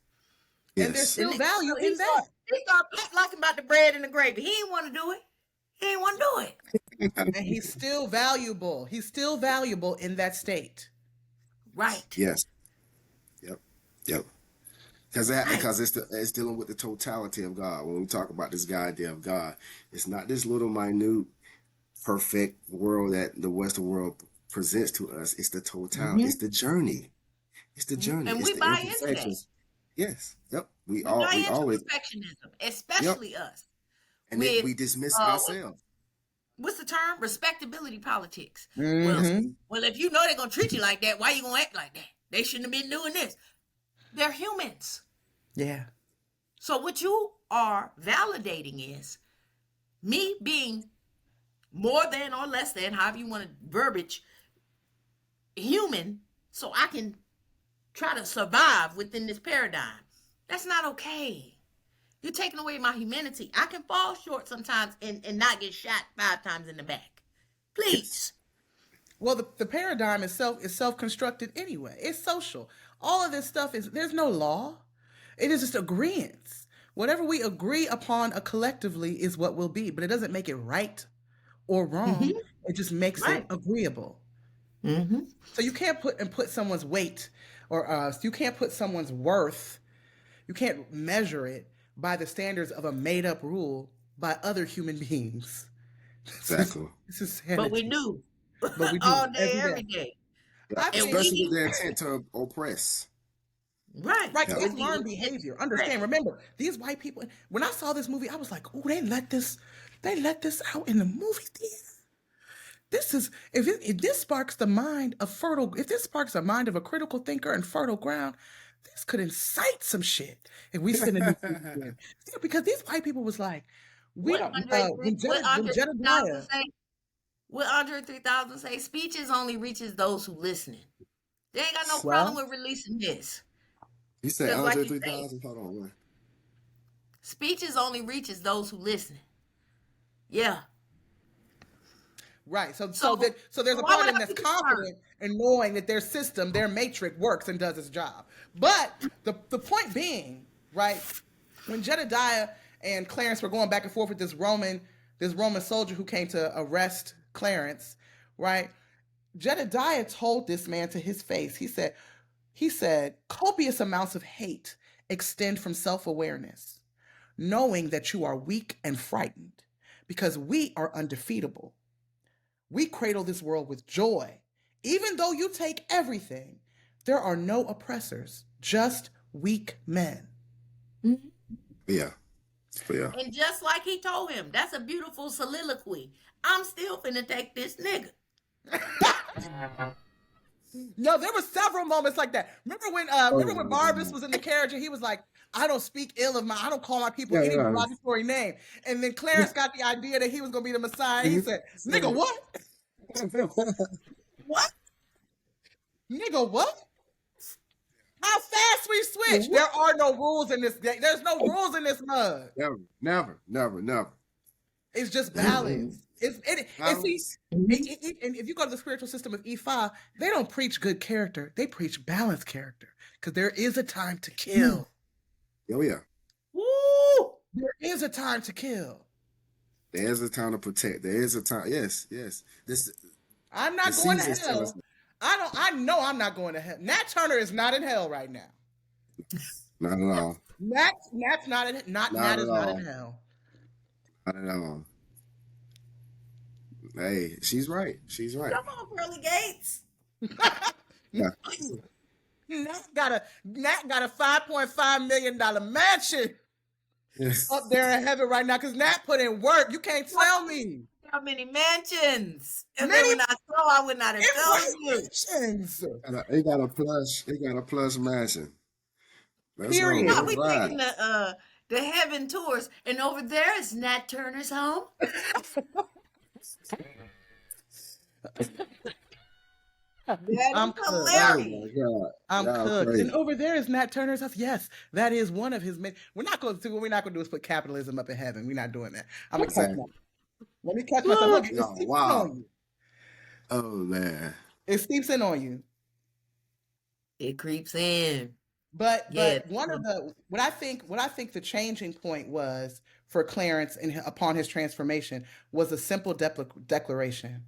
And there's still value in that. He started laughing about the bread and the gravy. He didn't want to do it. He didn't want to do it. And he's still valuable. He's still valuable in that state. Right. Yes. Yep. Because it's dealing with the totality of God. When we talk about this idea of God, it's not this little minute, perfect world that the Western world presents to us. It's the totality. It's the journey. It's the journey. And it's we buy into that. Yes. Yep. We buy into always perfectionism, especially us. And then we dismiss ourselves. What's the term? Respectability politics. Mm-hmm. Well, if you know they're gonna treat you like that, why you gonna act like that? They shouldn't have been doing this. They're humans. Yeah. So what you are validating is me being more than or less than, however you want to verbiage, human, so I can try to survive within this paradigm. That's not okay. You're taking away my humanity. I can fall short sometimes and not get shot 5 times in the back. Please. Well, the paradigm itself is self-constructed anyway. It's social. All of this stuff there's no law. It is just agreements. Whatever we agree upon collectively is what will be, but it doesn't make it right or wrong. It just makes it agreeable. So you can't put someone's weight or you can't put someone's worth. You can't measure it by the standards of a made-up rule by other human beings. Exactly. This is sanity. But we do. But we do all day, every day. Especially with the intent to oppress. Right. It's learned behavior. Understand, remember, these white people, when I saw this movie, I was like, oh, they let this out in the movie theater. This is, if this sparks the mind of a critical thinker and fertile ground, this could incite some shit if we send a new because these white people was like, what Andre 3000 say, speeches only reaches those who listen. They ain't got no problem with releasing this. You said Andre 3000? Hold on, man. Speeches only reaches those who listen. Yeah. Right. So there's a part of them that's confident in knowing that their system, their matrix works and does its job. But the point being, right, when Jedediah and Clarence were going back and forth with this Roman soldier who came to arrest Clarence, right? Jedediah told this man to his face. He said, copious amounts of hate extend from self-awareness, knowing that you are weak and frightened, because we are undefeatable. We cradle this world with joy. Even though you take everything, there are no oppressors, just weak men. Yeah. And just like he told him, that's a beautiful soliloquy. I'm still finna take this nigga. No, there were several moments like that. Remember when Barbas was in the carriage and he was like, I don't speak ill of I don't call my people any derogatory name. And then Clarence got the idea that he was going to be the Messiah. He said, nigga, what? What? Nigga, what? How fast we switch. There are no rules in this game. There's no rules in this mud. Never. It's just balance. And if you go to the spiritual system of E5, they don't preach good character. They preach balanced character. Because there is a time to kill. Oh, yeah. Woo! There is a time to kill. There's a time to protect. There is a time. Yes. I'm not going to hell. I know I'm not going to hell. Nat Turner is not in hell right now. Not at all. Nat's not in not in hell. Not at all. Hey, she's right. Come on, Pearly Gates. Yeah. Nat got a $5.5 million mansion up there in heaven right now because Nat put in work. You can't tell me. How many mansions? If they were not so, I would not have told you. He got a plush mansion. That's period. Now we taking the heaven tours, and over there is Nat Turner's home. That I'm is cooked. Oh hilarious. my God. I'm Y'all cooked. And crazy. over there is Nat Turner's house. Yes, that is one of his main. We're not going to. What we're not going to do is put capitalism up in heaven. We're not doing that. I'm gonna catch my. Exactly. Let me catch myself. Look, it Oh seeps in on wow. you. Oh man. It seeps in on you. It creeps in. But Yeah. one of the what I think the changing point was for Clarence upon his transformation was a simple declaration.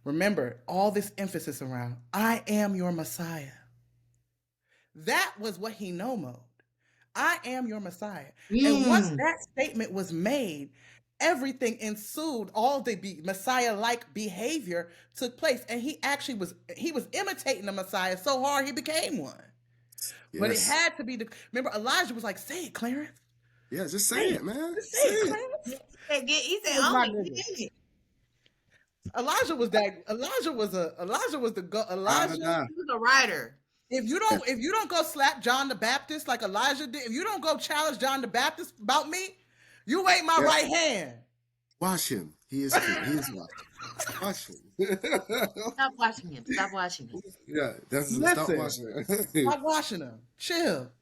Remember all this emphasis around I am your Messiah. That was what he no-moed. I am your Messiah. And once Mm. that statement was made, everything ensued. All the Messiah-like behavior took place, and he was imitating the Messiah so hard he became one. But it Yes. had to be remember Elijah was like, say it, Clarence. Yeah, just say Say it, it. man. Just say Say it, it. Clarence. He It said, was "Oh my my nigga. goodness." Elijah was that Elijah was the Ride or Elijah. die. He was a writer. If you don't go slap John the Baptist like Elijah did, if you don't go challenge John the Baptist about me, you ain't my Yeah. right hand. Watch him. He is king. He is watching. Watch him. Stop watching him. Stop watching him. Yeah, that's stop Listen, watching it. stop watching them. Chill.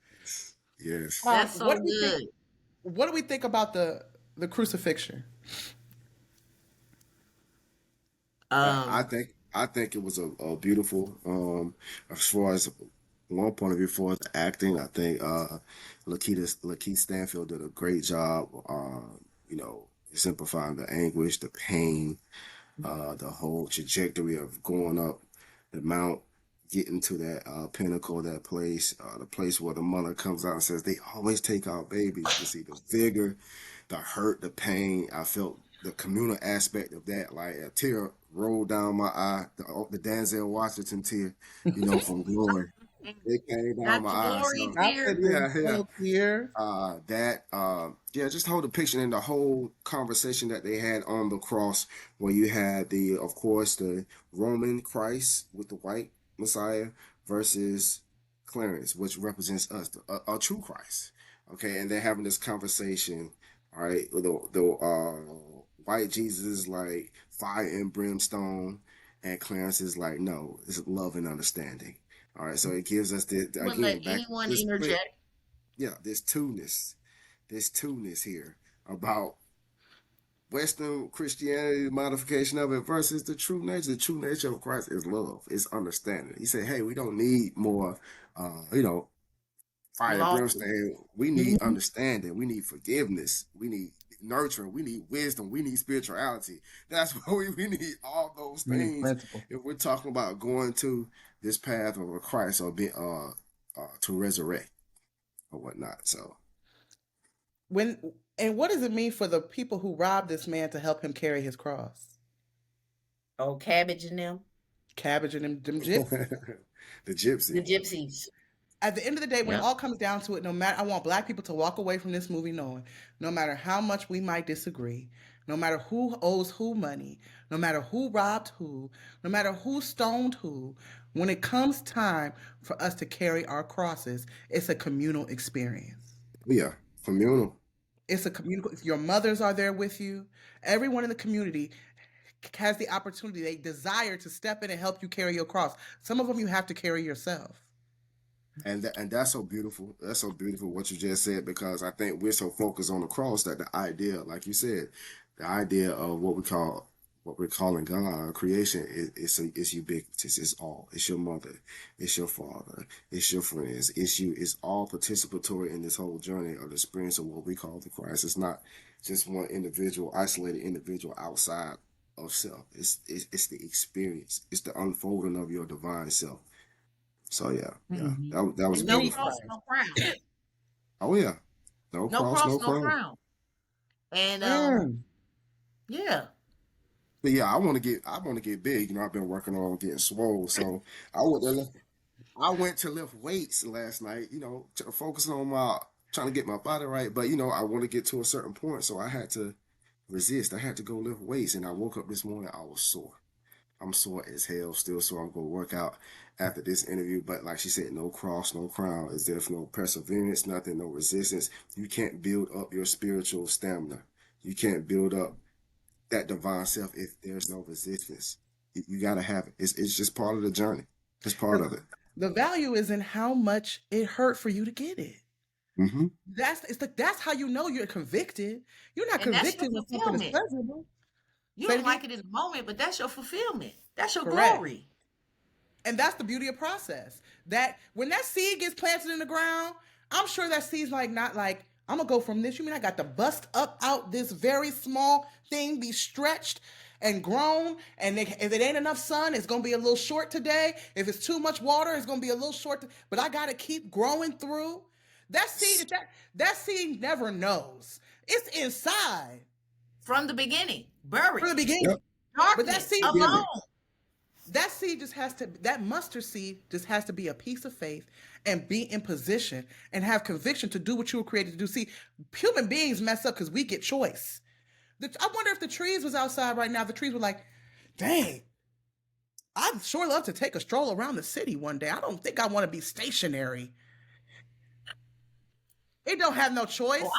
Yes. That's so What do we think? good. What do we think about the crucifixion? I Um, think it was a beautiful as far as one point of view for as acting. I think LaKeith Stanfield did a great job you know, simplifying the anguish, the pain, the whole trajectory of going up the mount, getting to that pinnacle, that place, the place where the mother comes out and says, they always take our babies. To see the vigor, the hurt, the pain. I felt the communal aspect of that, like a tear rolled down my eye, the Denzel Washington tear, you know, from Glory. It came down not my the eye. glory So, Not the tear. yeah. Denzel tear. Yeah, just hold the picture in the whole conversation that they had on the cross, where you had of course, the Roman Christ with the white Messiah versus Clarence, which represents us, a true Christ. Okay, and they're having this conversation. All right, the white Jesus is like fire and brimstone, and Clarence is like, no, it's love and understanding. All right, so it gives us Wouldn't let again back anyone this split. interject. Yeah, this two-ness here about Western Christianity modification of it versus the true nature. The true nature of Christ is love, is understanding. He said, hey, we don't need more you know, fire and Law. brimstone. We need Mhm. understanding. We need forgiveness. We need nurturing. We need wisdom. We need spirituality. That's what we need all those We need things principle. if we're talking about going to this path of a Christ or being to resurrect or whatnot. So What does it mean for the people who robbed this man to help him carry his cross? Oh, Cabbage and them. Cabbage and them gyps. the The gypsy. gypsies. At the end of the day, when it Yeah. all comes down to it, I want black people to walk away from this movie knowing no matter how much we might disagree, no matter who owes who money, no matter who robbed who, no matter who stoned who, when it comes time for us to carry our crosses, it's a communal experience. Yeah, communal. It's a communal, your mothers are there with you. Everyone in the community has the opportunity, they desire to step in and help you carry your cross. Some of them you have to carry yourself. And that's so beautiful. That's so beautiful what you just said, because I think we're so focused on the cross that the idea, like you said, the idea of what we're calling God, creation, is ubiquitous. It's all. It's your mother, it's your father, it's your friends, it's you. It's all participatory in this whole journey of the experience of what we call the Christ. It's not just one individual, isolated individual outside of self. It's the experience. It's the unfolding of your divine self. So yeah, Mhm. that was And no Mini beautiful. cross, Christ. no crown. Oh yeah, no No cross, cross, no no crown. crown. And Mm. yeah. But yeah, I want to get big. You know, I've been working on getting swole. So I went to lift, I went to lift weights last night. You know, focusing on my trying to get my body right. But you know, I want to get to a certain point, so I had to resist. I had to go lift weights, and I woke up this morning. I was sore. I'm sore as hell still, so I'm gonna work out after this interview. But like she said, no cross, no crown. Is there no perseverance, nothing, no resistance? You can't build up your spiritual stamina. You can't build up that divine self if there's no resistance. You gotta have it. It's just part of the journey. It's part of it. The value is in how much it hurt for you to get it. Mm-hmm. That's how you know you're convicted. You're not And that's your convicted when something is fulfillment. pleasurable. You Say it don't like again? it in the moment, but that's your fulfillment. That's your Correct. glory. And that's the beauty of process. That when that seed gets planted in the ground, I'm sure that seed's like not like, I'm gonna go from this. You mean I got to bust up out this very small thing, be stretched and grown, and if it ain't enough sun, it's gonna be a little short today. If it's too much water, it's gonna be a little short. But I gotta keep growing through. That seed never knows. It's inside From the beginning, buried. from the beginning. Yep. But that Darkness, seed alone. That seed just has to, that mustard seed just has to be a piece of faith and be in position and have conviction to do what you were created to do. See, human beings mess up because we get choice. I wonder if the trees was outside right now, the trees were like, dang, I'd sure love to take a stroll around the city one day. I don't think I want to be stationary. It don't have no choice. Oh,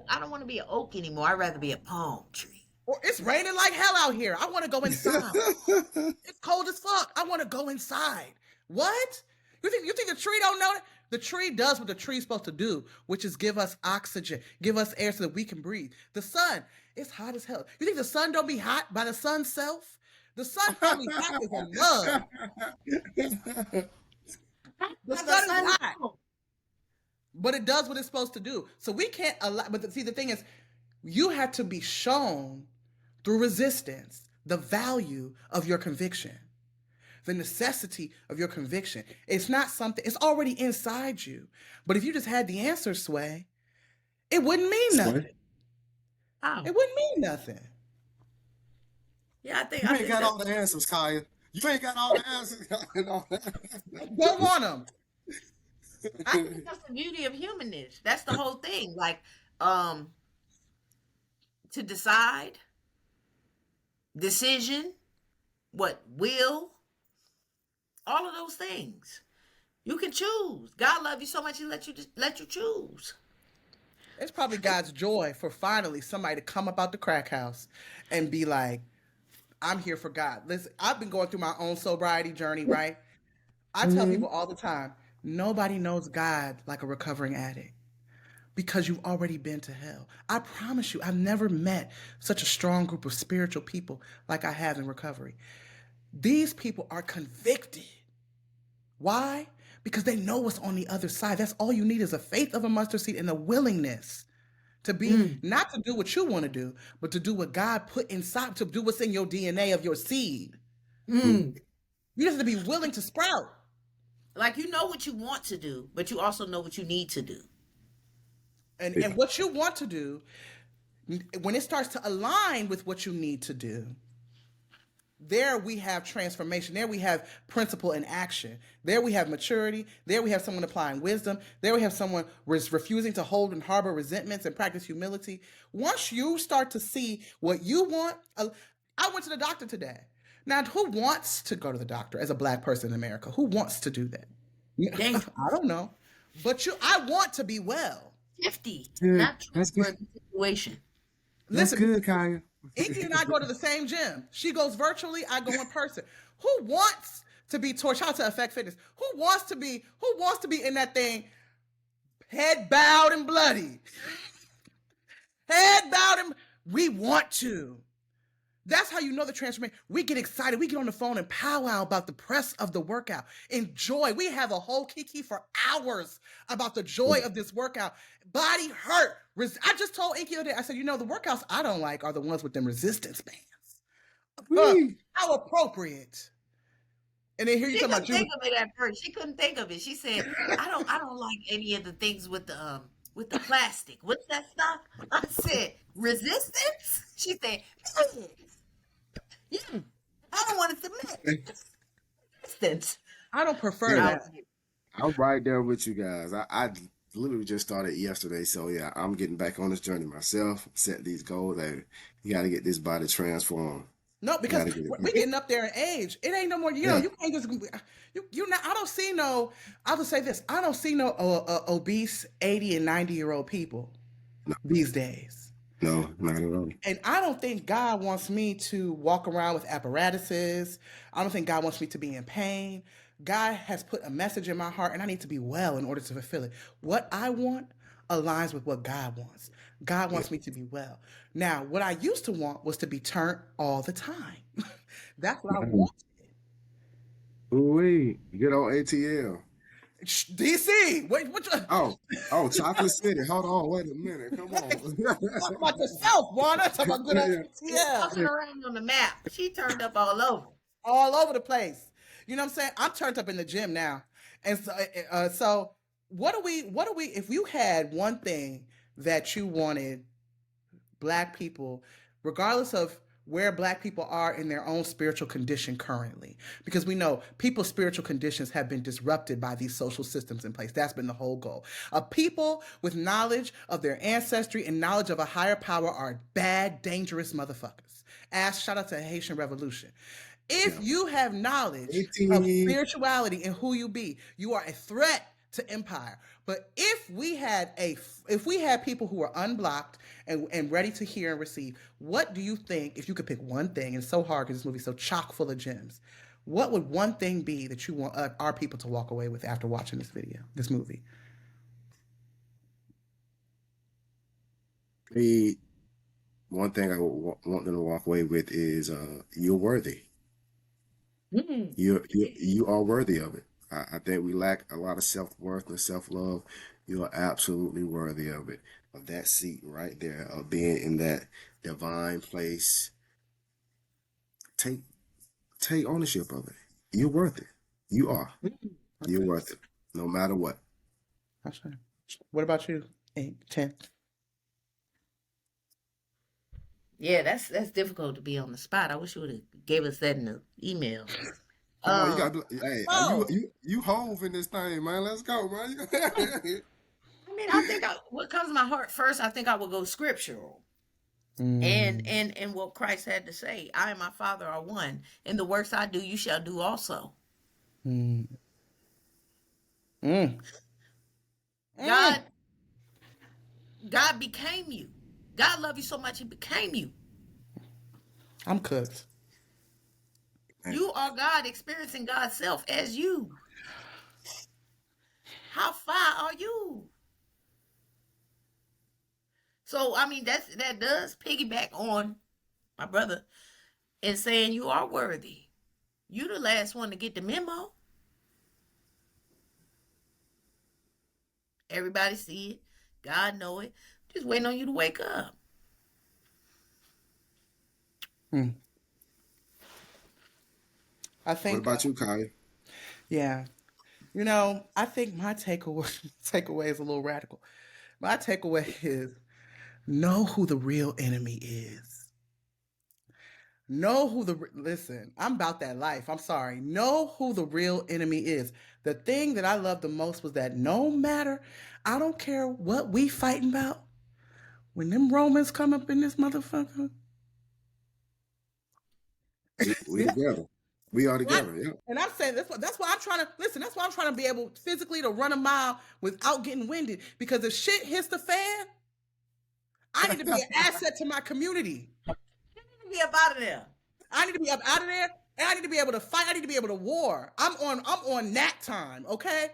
I don't want to be an oak anymore. I'd rather be a palm tree. Or it's raining like hell out here. I want to go inside. It's cold as fuck. I want to go inside. What? You think the tree don't know that? The tree does what the tree's supposed to do, which is give us oxygen, give us air so that we can breathe. The sun, it's hot as hell. You think the sun don't be hot by the sun's self? The sun only hot as a mug. The sun is hot. But it does what it's supposed to do. So we can't allow, but see, the thing is, you have to be shown through resistance the value of your conviction, the necessity of your conviction. It's not something, it's already inside you. But if you just had the answer, Sway, it wouldn't mean nothing. How? It wouldn't mean nothing. Yeah, I think You I ain't think got that- all the answers, Kaya. You ain't got all the answers. Don't want them. I think that's the beauty of humanness. That's the whole thing. Like, to decide, decision, will, all of those things. You can choose. God loves you so much, He let you choose. It's probably God's joy for finally somebody to come up out the crack house and be like, I'm here for God. Listen, I've been going through my own sobriety journey, right? I tell people all the time, nobody knows God like a recovering addict because you've already been to hell. I promise you, I've never met such a strong group of spiritual people like I have in recovery. These people are convicted. Why? Because they know what's on the other side. That's all you need is a faith of a mustard seed and a willingness to be, not to do what you want to do, but to do what God put inside, to do what's in your DNA of your seed. You just have to be willing to sprout. Like, you know what you want to do, but you also know what you need to do. And what you want to do, when it starts to align with what you need to do, there we have transformation. There we have principle in action. There we have maturity. There we have someone applying wisdom. There we have someone refusing to hold and harbor resentments and practice humility. Once you start to see what you want, I went to the doctor today. Now, who wants to go to the doctor as a Black person in America? Who wants to do that? I don't know. But I want to be well. 50, Good. not That's for good. the situation. That's Listen, good, Kaya. Inky and I go to the same gym. She goes virtually, I go in person. Who wants to be tortured? Shout out to Effect Fitness. Who wants to be in that thing, head bowed and bloody? Head bowed and we want to. That's how you know the transformation. We get excited. We get on the phone and powwow about the press of the workout. Enjoy. We have a whole kiki for hours about the joy of this workout. Body hurt. I just told Inky the other day, I said, the workouts I don't like are the ones with them resistance bands. How appropriate. And then here you She talking couldn't about think of it at first. She couldn't think of it. She said, I don't like any of the things with the plastic. What's that stuff? I said, resistance? She said, yeah, I don't want to submit. Resistance. I don't prefer Yeah. that. I'm right there with you guys. I literally just started yesterday, so yeah, I'm getting back on this journey myself. Set these goals. You got to get this body transformed. No, because we're getting up there in age. It ain't no more, you can't just, I don't see no, I'll just say this, I don't see no obese 80 and 90-year-old people these days. No, not at all. And I don't think God wants me to walk around with apparatuses. I don't think God wants me to be in pain. God has put a message in my heart, and I need to be well in order to fulfill it. What I want aligns with what God wants. God Yeah. wants me to be well. Now, what I used to want was to be turned all the time. That's what I want. Ooh-wee. Good old ATL. DC, wait, what you Oh, Chocolate City. Hold on, wait a minute. Come on. talk about yourself, Bwana? Talk about good old Yeah. ATL. Walking around on the map. She turned up all over. All over the place. You know what I'm saying? I'm turned up in the gym now. And so what do we if you had one thing that you wanted Black people, regardless of where Black people are in their own spiritual condition currently, because we know people's spiritual conditions have been disrupted by these social systems in place. That's been the whole goal. A people with knowledge of their ancestry and knowledge of a higher power are bad, dangerous motherfuckers. Shout out to the Haitian Revolution. If you have knowledge of spirituality and who you be, you are a threat to empire. But if we had people who are unblocked and ready to hear and receive, what do you think, if you could pick one thing, and it's so hard because this movie's so chock full of gems, what would one thing be that you want our people to walk away with after watching this movie? The one thing I would want them to walk away with is you're worthy. You are worthy of it. I think we lack a lot of self-worth and self-love. You are absolutely worthy of it, of that seat right there, of being in that divine place. Take ownership of it. You're worth it. You are. You're worth it, no matter what. That's right. What about you, 10? Yeah, that's difficult to be on the spot. I wish you would have gave us that in the email. Come on, you got. Hey, you hove in this thing, man. Let's go, man. I mean, I think what comes to my heart first, I think I would go scriptural. And what Christ had to say, I and my Father are one, and the works I do, you shall do also. God became you. God loved you so much, he became you. I'm cooked. You are God experiencing God's self as you. How far are you? So, I mean, that does piggyback on my brother and saying you are worthy. You the last one to get the memo. Everybody see it. God know it. Just waiting on you to wake up. I think. What about you, Kai? Yeah. I think my takeaway is a little radical. My takeaway is know who the real enemy is. Listen, I'm about that life. I'm sorry. Know who the real enemy is. The thing that I loved the most was that no matter, I don't care what we fighting about, when them Romans come up in this motherfucker. We together. We are together, yeah. And I'm saying that's why I'm trying to listen. That's why I'm trying to be able physically to run a mile without getting winded. Because if shit hits the fan, I need to be an asset to my community. You need to be up out of there. I need to be up out of there, and I need to be able to fight. I need to be able to war. I'm on nap time. Okay,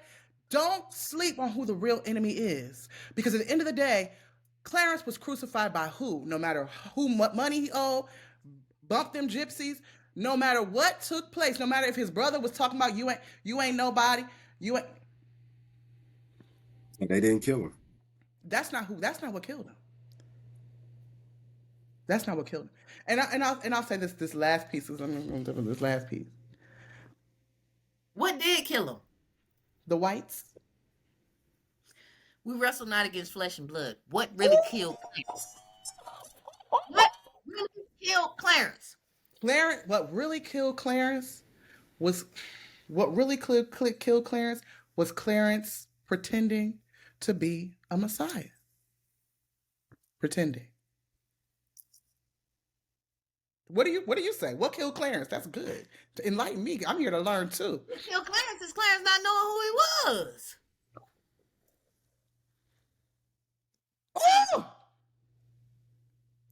don't sleep on who the real enemy is. Because at the end of the day, Clarence was crucified by who? No matter who money he owed, bumped them gypsies. No matter what took place, no matter if his brother was talking about you ain't nobody, But they didn't kill him. That's not what killed him. That's not what killed him. And I'll say this last piece. This last piece. What did kill him? The whites. We wrestle not against flesh and blood. What really killed Clarence? What really killed Clarence? What really killed Clarence was Clarence pretending to be a Messiah. Pretending. What do you say? What killed Clarence? That's good. To enlighten me. I'm here to learn too. What killed Clarence is Clarence not knowing who he was. Oh!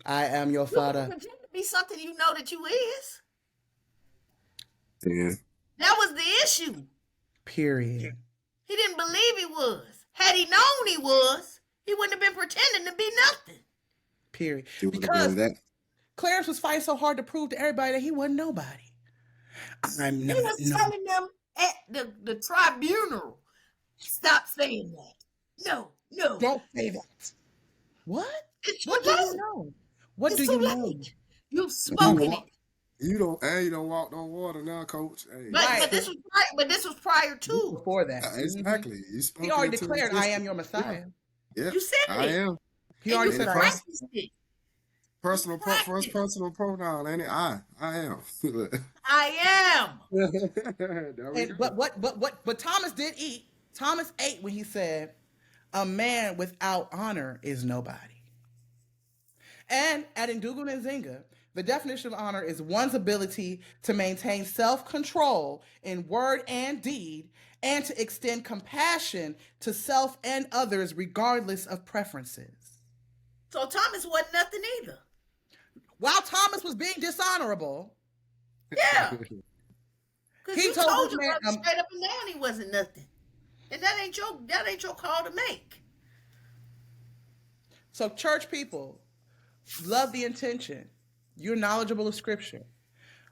I am your You can father. pretend to be something you know that you is. Yeah. That was the issue. Period. He didn't believe he was. Had he known he was, he wouldn't have been pretending to be nothing. Period. It would have Because been that. Clarence was fighting so hard to prove to everybody that he wasn't nobody. I'm He not was no. telling them at the tribunal, stop saying that. No, no. Don't say that. What? It's too What do you late. know? What It's do too you know? late. You've You spoken don't it. walk. You don't walk on water now, Coach. Hey, But Right. this was prior to. Before that. exactly. You He spoke already into declared, I am existence. your Messiah. Yeah, You said I it. am. He And already you said, I am. practiced it. First practiced. personal pronoun, ain't it? I am. I am. There we And, go. but Thomas did eat. Thomas ate when he said, a man without honor is nobody. And at Ndugu Nzinga, the definition of honor is one's ability to maintain self-control in word and deed and to extend compassion to self and others regardless of preferences. So Thomas wasn't nothing either. While Thomas was being dishonorable, Yeah. Because He you told told this your man, brother straight up and down he wasn't nothing. And that ain't your call to make. so church people, love the intention. You're knowledgeable of scripture.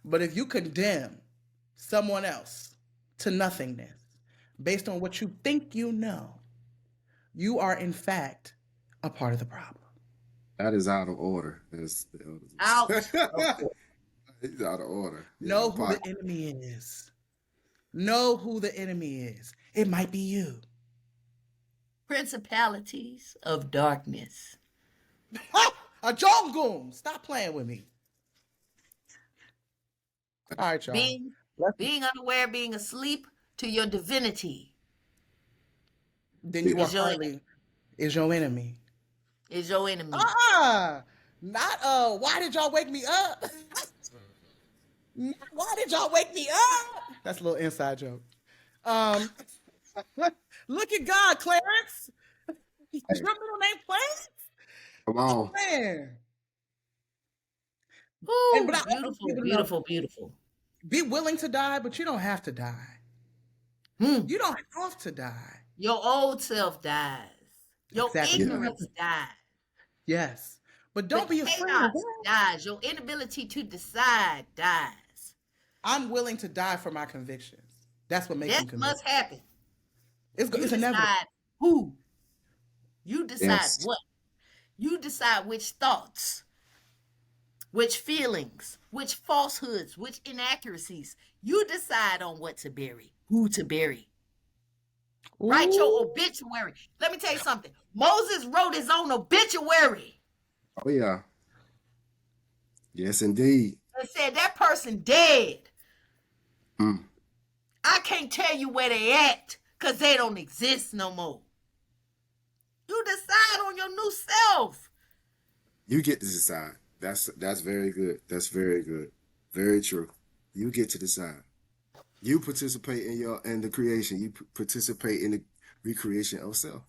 But if you condemn someone else to nothingness based on what you think you know, you are in fact a part of the problem. That is out of order. As the elders would Out. say. He's out of order. Know who the enemy is. Know who the enemy is. It might be you. Principalities of darkness. A Jongun. Stop playing with me. All right, y'all. Being unaware, being asleep to your divinity Then you are Is your hardly is your enemy. is your enemy. Not why did y'all wake me up? Why did y'all wake me up? That's a little inside joke. Look at God, Clarence. Is your middle name Clarence? Come on. Man. Ooh, But I also beautiful, people know- beautiful, beautiful. Be willing to die, but you don't have to die. Hmm. You don't have to die. Your old self dies. Your Exactly. ignorance dies. Yes. But don't The be afraid of chaos that. dies. Your inability to decide dies. I'm willing to die for my convictions. That's what makes me That convinced. must happen. It's You inevitable. decide who. You decide Yes. what. You decide which thoughts, which feelings, which falsehoods, which inaccuracies. You decide on what to bury, who to bury. Write Ooh. your obituary. Let me tell you something. Moses wrote his own obituary Oh yeah. Yes, indeed. and said that person dead. Mm. I can't tell you where they at because they don't exist no more. You decide on your new self. You get to decide. That's very good. That's very good. Very true. You get to decide. You participate in the creation. You participate in the recreation of self.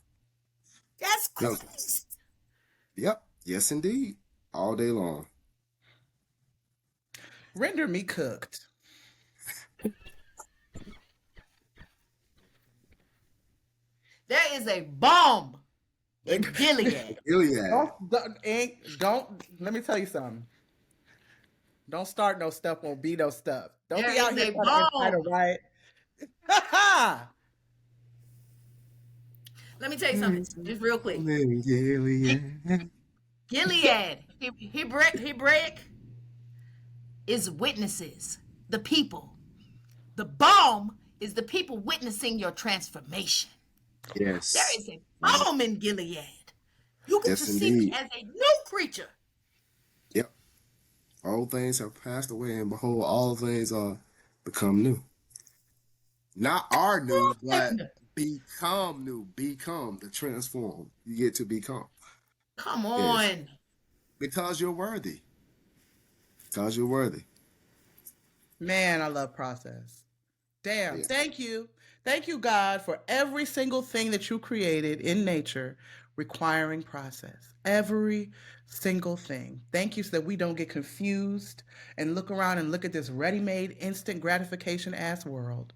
That's No. Christ. Yep. Yes, indeed. All day long. Render me cooked. There is a bomb in Gilead. Gilead. Don't let me tell you something. Don't start no stuff, won't be no stuff. Don't There be out is here a trying to bomb. entitle, right? Ha Let me tell you something, just real quick. Gilead. Gilead, Hebraic is witnesses, the people. The bomb is the people witnessing your transformation. Yes. There is a bomb in Gilead. You get Yes, to see me indeed. as a new creature. Yep. All things have passed away, and behold, all things are become new. Not are new, but become new. Become the transform. You get to become. Come on. Because you're worthy. Because you're worthy. Man, I love process. Damn. Yeah. Thank you. Thank you, God, for every single thing that you created in nature requiring process. Every single thing. Thank you so that we don't get confused and look around and look at this ready-made instant gratification ass world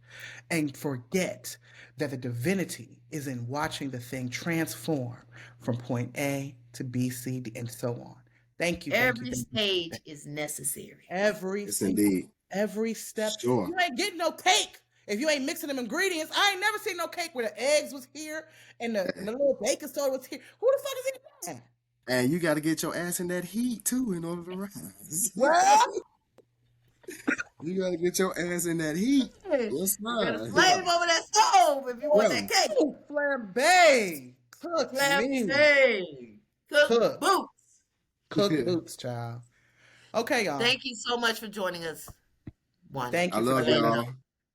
and forget that the divinity is in watching the thing transform from point A to B, C, D, and so on. Thank you. Every stage is necessary. Every step. Sure. You ain't getting no cake if you ain't mixing them ingredients. I ain't never seen no cake where the eggs was here and the little baking soda was here. Who the fuck is eating that? And you got to get your ass in that heat too in order to rise. Well, you got to get your ass in that heat. Yes, Flame over that stove if you want that cake. Flambe. Cook me. Cook boots. Cook boots, child. Okay, y'all. Thank you so much for joining us. Thank you. I love y'all.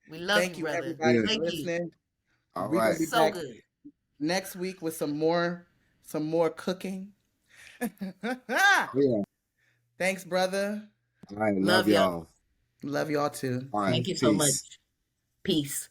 We love Thank you, you, brother. everybody, for Thank listening. you. All We're right. gonna be So back good. next week with some more cooking. Yeah. Thanks, brother. All right. Love y'all. Love y'all too. All right. Thank you so much. Peace.